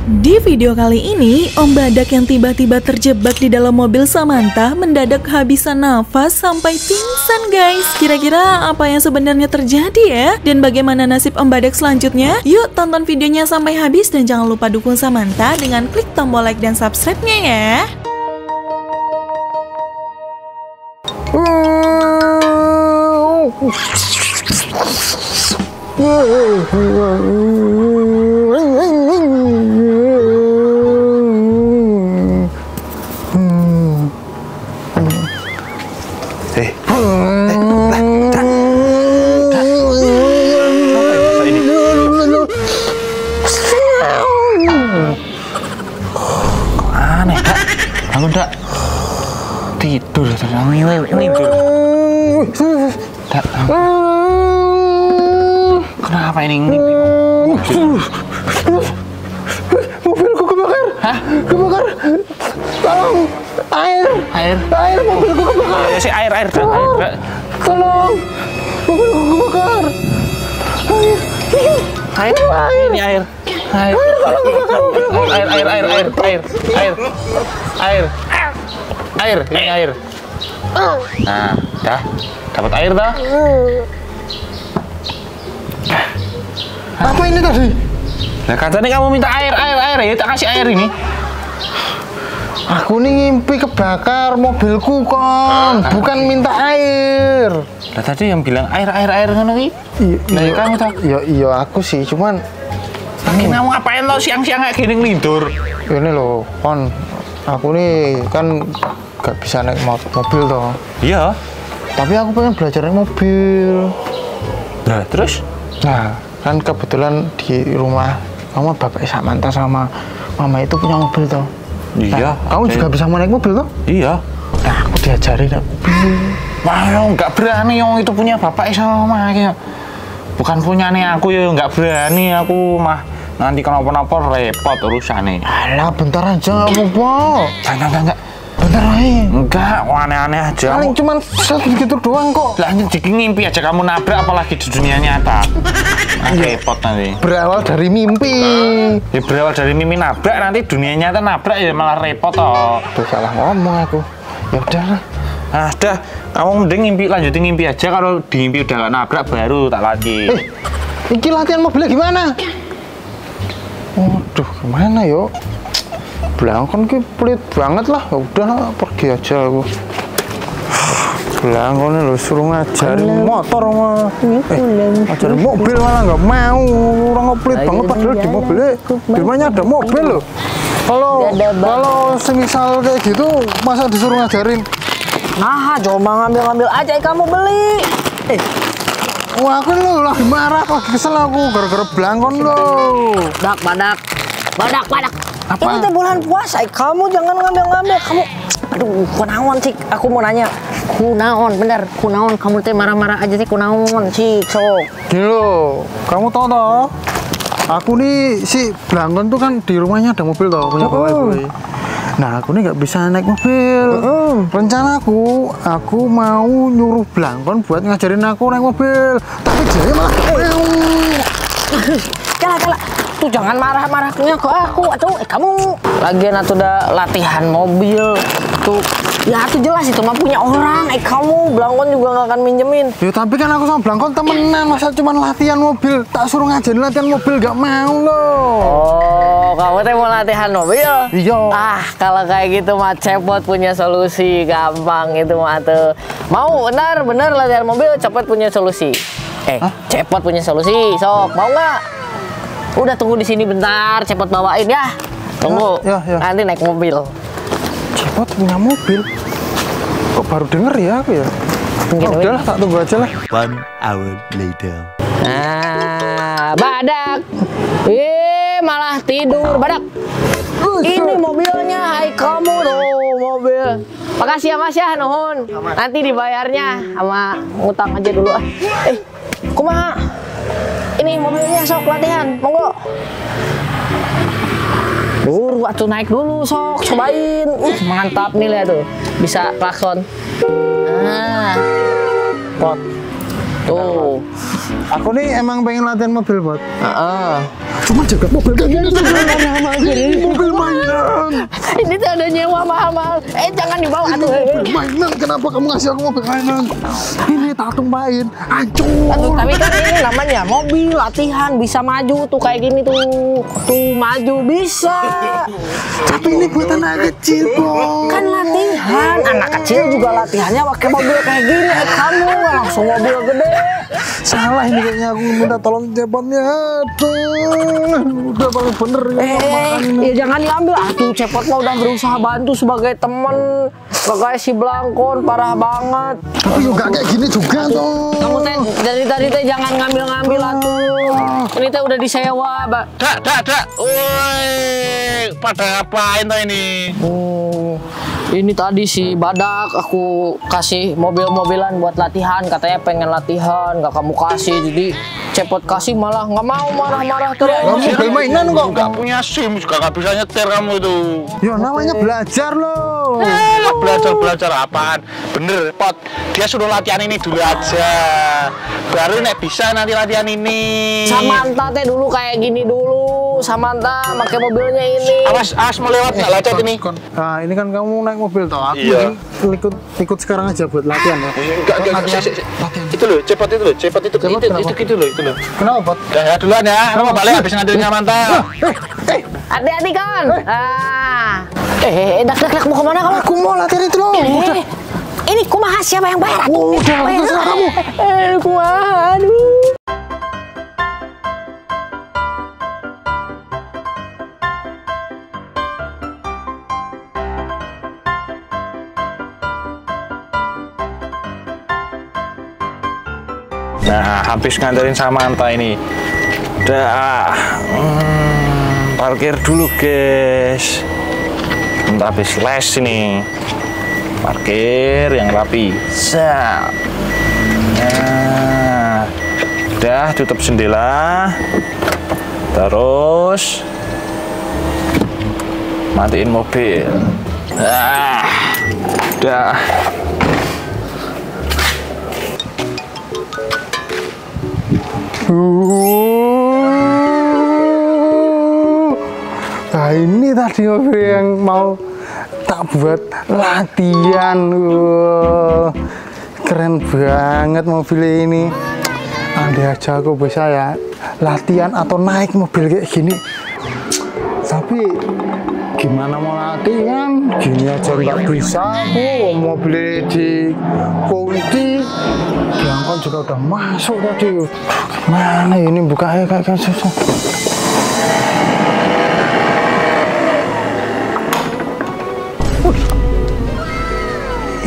Di video kali ini, Om Badak yang tiba-tiba terjebak di dalam mobil Samantha mendadak kehabisan nafas sampai pingsan guys. Kira-kira apa yang sebenarnya terjadi ya? Dan bagaimana nasib Om Badak selanjutnya? Yuk tonton videonya sampai habis dan jangan lupa dukung Samantha dengan klik tombol like dan subscribe-nya ya. Aneh, Dak. Aku Dak tidur, tidur. Dak, kenapa ini? Mobilku kebakar. Hah? Kebakar. Tolong. Air, mobilku kebakar. Ya sih air, Dak. Tolong. Mobilku kebakar. Air. Ini air. Air. Ini air. Nah, dah. Dapat air dah. Apa ini tadi? Nah, katanya kamu minta air, ya tak kasih air ini. Aku nih ngimpi kebakar mobilku kon, bukan minta air. Lah tadi yang bilang air ngono iki. Iya, kamu tahu? Iya aku sih, cuman Kamu ngapain lo siang-siang kayak gini ngelindur? ini loh, kon. Aku nih kan gak bisa naik mobil toh. Iya. Tapi aku pengen belajar naik mobil. Nah, terus? Nah, kan kebetulan di rumah kamu bapak Samantha sama mama itu punya mobil toh. Iya. Nah, kamu juga bisa naik mobil toh? Iya. Nah, aku diajarin naik mobil. Wah, nggak berani yang itu punya bapak sama mama ya. Bukan punya nih aku ya nggak berani aku mah. Nanti kenapa-napa repot urusannya. Alah, bentar aja nggak apa-apa. Enggak. Bentar aja. Enggak, aneh-aneh aja. Paling cuma gitu doang kok. Lah jadi ngimpi aja kamu nabrak apalagi di dunia nyata. Repot nanti. Berawal dari mimpi. Ya berawal dari mimpi nabrak nanti dunia nyata nabrak ya malah repot toh. Tuh salah ngomong aku. Ya udahlah. Ah, dah. Kamu mending lanjutin ngimpi aja kalau di ngimpi udah gak nabrak baru tak lanjut. Iki latihan mobilnya gimana? Waduh, gimana yo? Belangkon ki pelit banget lah. Ya udah pergi aja aku. Belangkon lo suruh ngajarin motor mah. Ngajarin mobil malah nggak mau. Orang pelit banget padahal di mobilnya. Di rumahnya ada mobil loh. Kalau semisal kayak gitu masa disuruh ngajarin? Nah, coba ngambil aja kamu beli. Wah, aku lo lagi marah, lagi kesel aku gara-gara belangkon lo. Badak. Apa? Ini teh bulan puasa, kamu jangan ngambil. Kamu, aduh, kunaon sih? Aku mau nanya, kunaon, bener, kunaon? Kamu teh marah-marah aja sih, kunaon sih, sok. Gini lo, kamu tau toh? Aku nih si belangkon tuh kan di rumahnya ada mobil toh, punya bapak ibu. Nah, aku nih nggak bisa naik mobil. Rencana aku mau nyuruh belangkon buat ngajarin aku naik mobil. Tapi dia malah nggak mau. Kalah. Tuh jangan marah-marahnya ke aku. Atuh, kamu lagian atuh udah latihan mobil. Tuh, ya tuh jelas itu mah punya orang. Kamu belangkon juga nggak akan minjemin. Ya tapi kan aku sama belangkon temenan, masa cuma latihan mobil. Tak suruh ngajarin latihan mobil nggak mau loh. Oh, kamu teh mau latihan mobil? Iya. Ah, kalau kayak gitu mah Cepot punya solusi, gampang itu mah tuh. Mau bener latihan mobil, Cepot punya solusi. Cepot punya solusi, sok mau nggak? Udah tunggu di sini bentar, Cepot bawain ya. Tunggu, Ya. nanti naik mobil. Cepot punya mobil? Kok baru denger ya aku ya? Udahlah, tak tunggu aja lah. 1 hour later. Nah, Badak. Malah tidur, Badak. Ini mobilnya, hai kamu tuh mobil. Makasih ya Mas ya, nuhun. Nanti dibayarnya sama ngutang aja dulu. Kumaha? Ini mobilnya sok latihan, monggo. Waktu naik dulu sok, cobain. Mantap nih lihat tuh, bisa klakson. Nah, pot. Tuh. Aku nih emang pengen latihan mobil, Bot. cuma jaga mobil kayak gini tuh mobil mainan. Ini tuh ada nyewa mahal-mahal. Jangan dibawa tuh. Mobil mainan, kenapa kamu ngasih aku mobil mainan? Ini tak tumpahin, hancur. Aduh, tapi kan ini namanya mobil latihan, bisa maju tuh kayak gini tuh. Tuh maju bisa. Tapi ini buat anak kecil, Bos. Kan latihan, anak kecil juga latihannya pakai mobil kayak gini. Kamu langsung mobil gede. Salah ini kayaknya, aku minta tolong cepotnya. Aduh, udah paling bener ya jangan diambil. Aduh, cepot mah udah berusaha bantu sebagai temen. Kayak si Blangkon parah banget. Tapi juga kayak gini juga tuh. Kamu teh dari tadi teh jangan ngambil-ngambil atuh. Ini teh udah disewa, Mbak. Dak. Woi, pada ngapain tuh ini? Ini tadi si Badak aku kasih mobil-mobilan buat latihan, katanya pengen latihan, nggak kamu kasih, jadi cepot kasih malah nggak mau, marah-marah terus. Mobil mainan kok. Nggak punya SIM juga nggak bisa nyetir kamu itu. Ya namanya belajar loh. Belajar apaan? Bener, Pot. Dia suruh latihan ini dulu aja. Baru nek bisa nanti latihan ini. Samantha teh dulu kayak gini dulu. Samantha pakai mobilnya ini. Awas mau lewat nggak lecet ini? Nah, ini kan kamu naik mobil toh. Aku Iya. ikut sekarang aja buat latihan ya. Enggak. Itu loh, cepot itu loh. Itu loh. Kenapa, Pot? Ya duluan ya. Kamu balik habis nganterin Samantha. Hati-hati kan. Dak mau kemana kamu? Aku mau latihan itu loh. Ini kumaha siapa yang bayar? Udah, terserah kamu. Kumaha, aduh. Nah, habis nganterin Samantha ini. Udah, parkir dulu, guys. Bentar habis les ini. Parkir yang rapi. Nah, udah tutup jendela. Terus matiin mobil. Udah. Nah, ini tadi mobil yang mau tak buat latihan. Keren banget mobil ini. Andai aja aku bisa ya latihan atau naik mobil kayak gini. Tapi gimana mau latihan? Gini aja nggak bisa. Mobil di kunci. Belangkon juga udah masuk tadi. Mana ini bukanya kayak susah.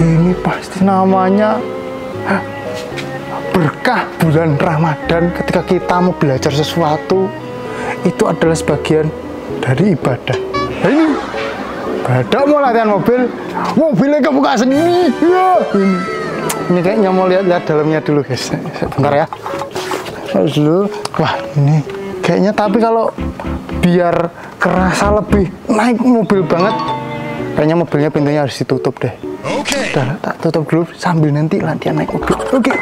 Ini pasti namanya berkah bulan Ramadan. Ketika kita mau belajar sesuatu, itu adalah sebagian dari ibadah. Nah, ini Badak mau latihan mobil, mobilnya kebuka sendiri. Ya, ini kayaknya mau lihat dalamnya dulu, guys. Bentar ya. Dulu. Wah, ini kayaknya, tapi kalau biar kerasa lebih naik mobil banget, kayaknya mobilnya pintunya harus ditutup deh. Oke. Udah, tak tutup dulu sambil nanti latihan naik mobil. Oke.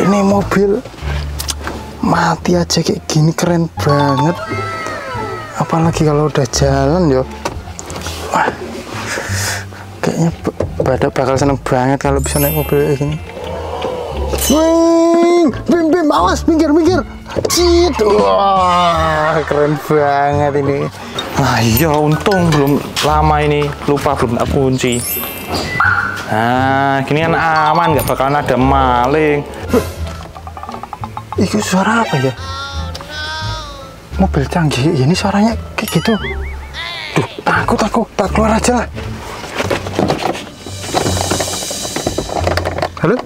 Ini mobil mati aja kayak gini, keren banget. Apalagi kalau udah jalan yo. Wah, kayaknya Badak bakal seneng banget kalau bisa naik mobil kayak gini. Bim, awas, minggir. Cit, wah, keren banget ini. Iya, untung belum lama ini, lupa belum tak kunci. Nah, gini kan aman, nggak bakalan ada maling. Itu suara apa ya? Mobil canggih ini suaranya kayak gitu. Duh, takut, tak keluar aja lah. Halo?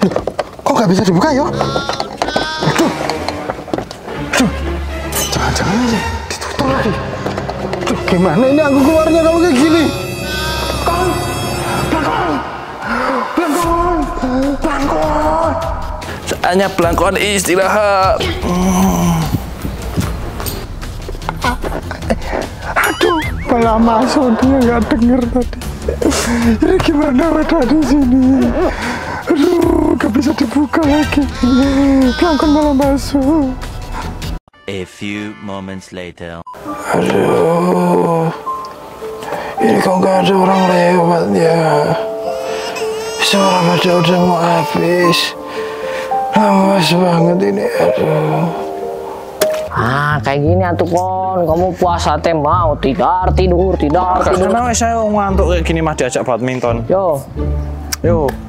Duh, kok nggak bisa dibuka ya? Aduh, jangan-jangan aja ditutup lagi. Duh, gimana ini aku keluarnya kalau kayak gini? Blangkon. Saatnya Blangkon istirahat. Aduh, malah masuk, dia nggak denger tadi. Ini gimana ada di sini? Aduh, gak bisa dibuka lagi. Pelanggan malah masuk. A few moments later. Aduh, ini kok gak ada orang lewat ya? Suara pada udah mau habis. Awas banget ini, aduh. Kayak gini atuh Kon, kamu puasa teh mau tidur. Karena saya ngantuk kayak gini mah diajak badminton. Yo.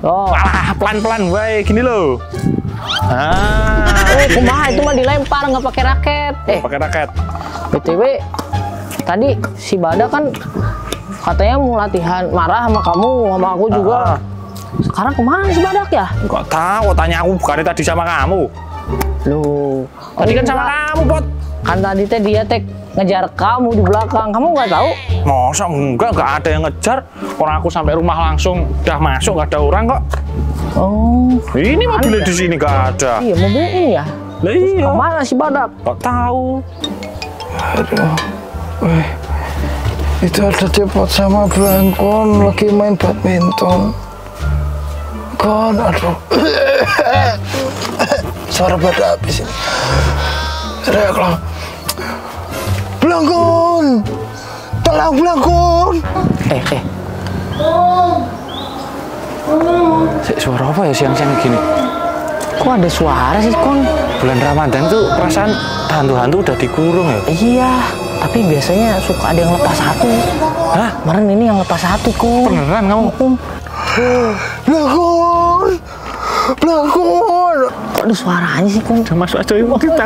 Alah, pelan-pelan wae gini loh. Kumaha itu mah dilempar nggak pakai raket. Pakai raket. BTW tadi si Bada kan katanya mau latihan marah sama kamu, sama aku juga. Sekarang kemana si Badak ya? Enggak tahu, tanya aku bukannya tadi sama kamu. Loh, Tadi kan sama kamu, Pot. kan tadi teh dia ngejar kamu di belakang. Kamu nggak tahu? Masa enggak ada yang ngejar. Orang aku sampai rumah langsung udah masuk, nggak ada orang kok. Oh, Ini mobilnya di sini nggak ada. iya mobil ini ya. Lah iya. Kemana si Badak? Nggak tahu. Aduh, weh, itu ada Cepot sama Blangkon lagi main badminton. Kon, aduh, suara pada habis ini. Teriak lah, Blangkon, tolong Blangkon. Suara apa ya siang-siang gini? Kok ada suara sih Kon? Bulan Ramadan tuh perasaan hantu-hantu udah dikurung ya? Iya, tapi biasanya suka ada yang lepas satu. Hah? Kemarin ini yang lepas satu Kon. Beneran kamu? Blangkon, Blangkon. Kok ada suaranya sih Kon? Udah masuk aja yuk kita.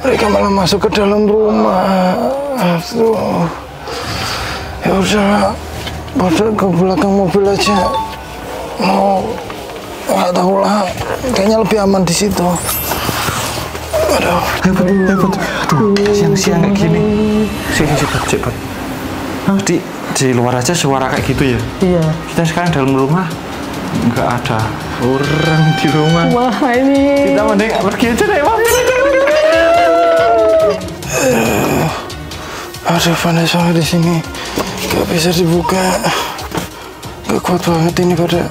Mereka malah masuk ke dalam rumah. Aduh, ya udah, pada ke belakang mobil aja. Mau nggak tahu lah, kayaknya lebih aman di situ. Aduh, Aduh, siang-siang kayak gini. Cepat. Di luar aja suara kayak gitu ya? Iya. Kita sekarang dalam rumah nggak ada orang di rumah. Wah ini. Kita mending pergi aja deh, Mam. aduh panas banget di sini, nggak bisa dibuka. Nggak kuat banget ini pada.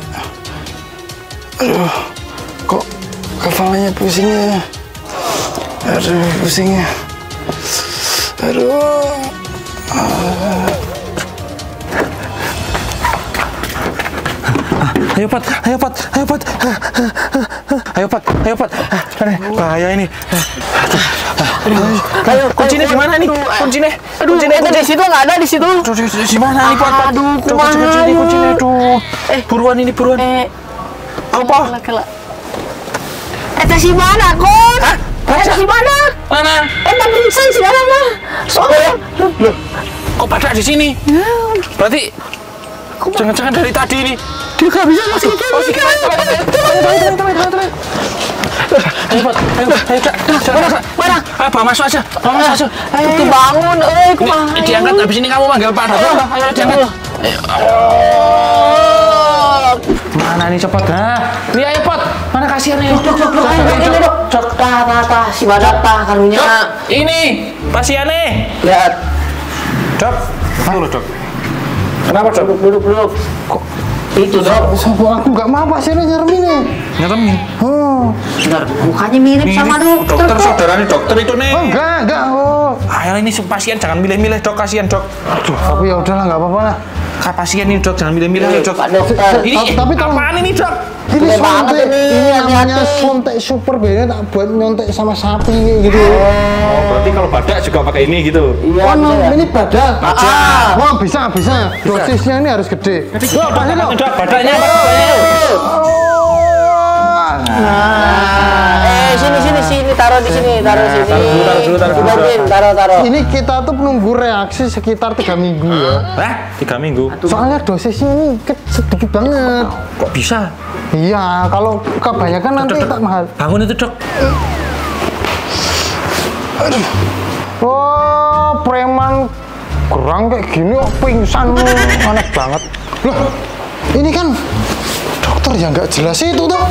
Aduh, kok kepalanya pusing ya? Aduh, pusingnya. Aduh. Ayo Pat. Bahaya ini. Ayo, Kuncinya di mana nih? Kuncinya. Kuncinya itu di situ nggak ada di situ. Di mana nih Pat? Aduh, Kuncinya tuh. Buruan. Apa? Eta si mana Kon? Eta si mana? Mana? Eta pingsan si mana mah? Soalnya. Loh, kok pada di sini? Berarti jangan-jangan dari tadi ini. Dia nggak bisa masuk ke Oh, sini. Ayo, Mana? Bawa masuk aja. Ayo bangun, kumaha? Diangkat, habis ini kamu manggil Pak Dato. Ayo diangkat. Mana nih cepat? Ini ayo Pot. Mana kasihan nih? Dok, tah, si Badak tah karunya. Ini pasiennya. Lihat. Dok. Halo Dok. Kenapa Dok? Duduk. Kok itu Dok? Aku nggak mau pasiennya nyerem ini. Nyeremin. Bentar, mukanya mirip sama Dokter saudaranya dokter itu nih. Oh enggak. Ayo ini pasien jangan milih-milih Dok, kasihan Dok. Aduh, tapi ya udahlah nggak apa-apa lah. Pasien ini Dok, jangan milih-milih ayo Dok. Pak Dokter. Ini Tapi tolong- apaan ini Dok? Ini Gede banget suntik, ini, ini namanya hati-hati. suntik super beda tak buat nyontek sama sapi gitu. Oh, berarti kalau badak juga pakai ini gitu. Iya, Oh, no, bisa ya? ini badak. Wah, bisa. Dosisnya ini harus gede. Loh, pasti loh. Dok, badaknya apa? Sini, taruh di sini, taruh di sini. Taruh dulu. Dibagiin, taruh. Ini kita tuh menunggu reaksi sekitar 3 minggu ya. Hah? 3 minggu? Soalnya dosisnya ini sedikit banget. Kok bisa? Iya, kalau kebanyakan nanti tak mahal. Bangun itu Dok. Oh, preman gerang kayak gini kok pingsan, aneh banget. Loh, ini kan dokter yang nggak jelas itu tuh.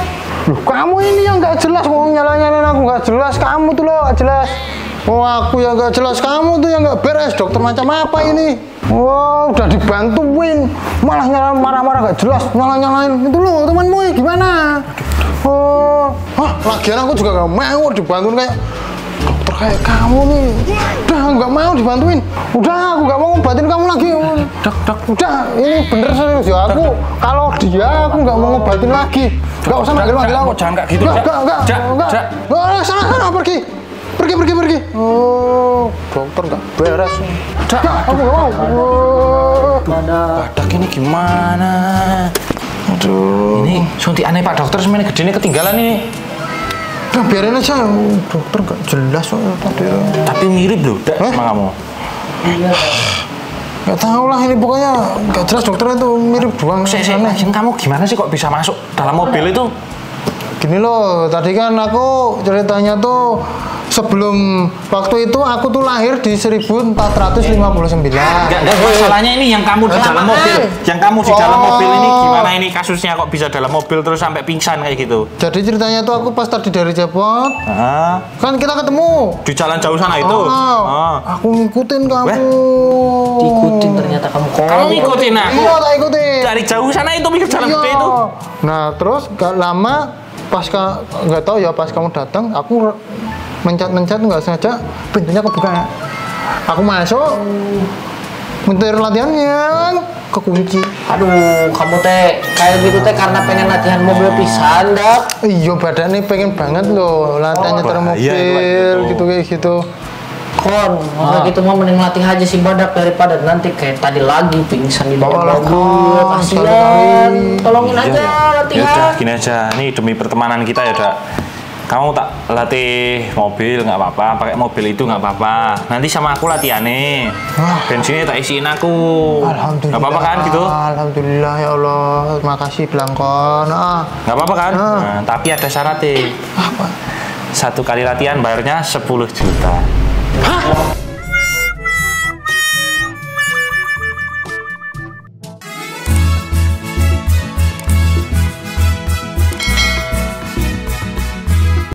Loh, kamu ini yang nggak jelas, mau nyalain aku nggak jelas, kamu tuh loh nggak jelas. Oh, aku yang nggak jelas, kamu tuh yang nggak beres. Dokter macam apa ini? Wow, udah dibantuin, malah nyalain marah-marah nggak jelas, nyalain itu loh temanmu ya, gimana? Oh, lagian aku juga nggak mau dibantuin kayak dokter kayak kamu nih. Udah nggak mau dibantuin. Udah, aku nggak mau ngobatin kamu lagi. Dok, udah, ini bener serius ya. Aku kalau dia aku nggak mau ngobatin lagi. Nggak usah manggil aku. Jangan kayak gitu. Enggak. Sana pergi. Pergi. Oh, dokter nggak beres. Aku nggak mau. Badak ini gimana? Aduh. Ini suntikannya Pak Dokter semuanya gedenya ketinggalan ini. Udah biarin aja, dokter nggak jelas soalnya tadi. Tapi mirip loh, sama kamu. Nggak tahu lah, ini pokoknya nggak jelas, dokternya tuh mirip doang. Kamu gimana sih kok bisa masuk dalam mobil itu? Gini loh, tadi kan aku ceritanya tuh sebelum waktu itu aku tuh lahir di 1459. Enggak, masalahnya ini yang kamu di dalam mobil. Yang kamu di dalam mobil ini gimana ini kasusnya kok bisa dalam mobil terus sampai pingsan kayak gitu? Jadi ceritanya tuh aku pas tadi dari Depok, kan kita ketemu di jalan jauh sana itu. Aku ngikutin kamu. Diikutin ternyata kamu. Kamu ngikutin aku? Iya, tak ikutin. Dari jauh sana itu mikir jalan gede itu. Nah, terus gak lama pas nggak tahu ya, pas kamu datang aku mencet nggak sengaja pintunya kebuka. Aku masuk, mentir latihannya kekunci. Aduh, kamu teh kayak gitu teh karena pengen latihan mobil pisan, Dak. Iya, badannya pengen banget loh latihan nyetir mobil gitu kayak gitu. Kon, gitu mah mending latih aja si Badak daripada nanti kayak tadi lagi pingsan di dalam mobil. Kasihan. Tolongin aja latihan. Ya udah, gini aja. Nih demi pertemanan kita ya, Dak. Kamu tak latih mobil nggak apa-apa, pakai mobil itu nggak apa-apa. Nanti sama aku latihannya. Bensinnya tak isiin aku. Alhamdulillah. Nggak apa-apa kan gitu? Alhamdulillah ya Allah. Makasih Blangkon. Nggak apa-apa kan? Nah, tapi ada syaratnya. Apa? 1 kali latihan bayarnya 10 juta. Hah?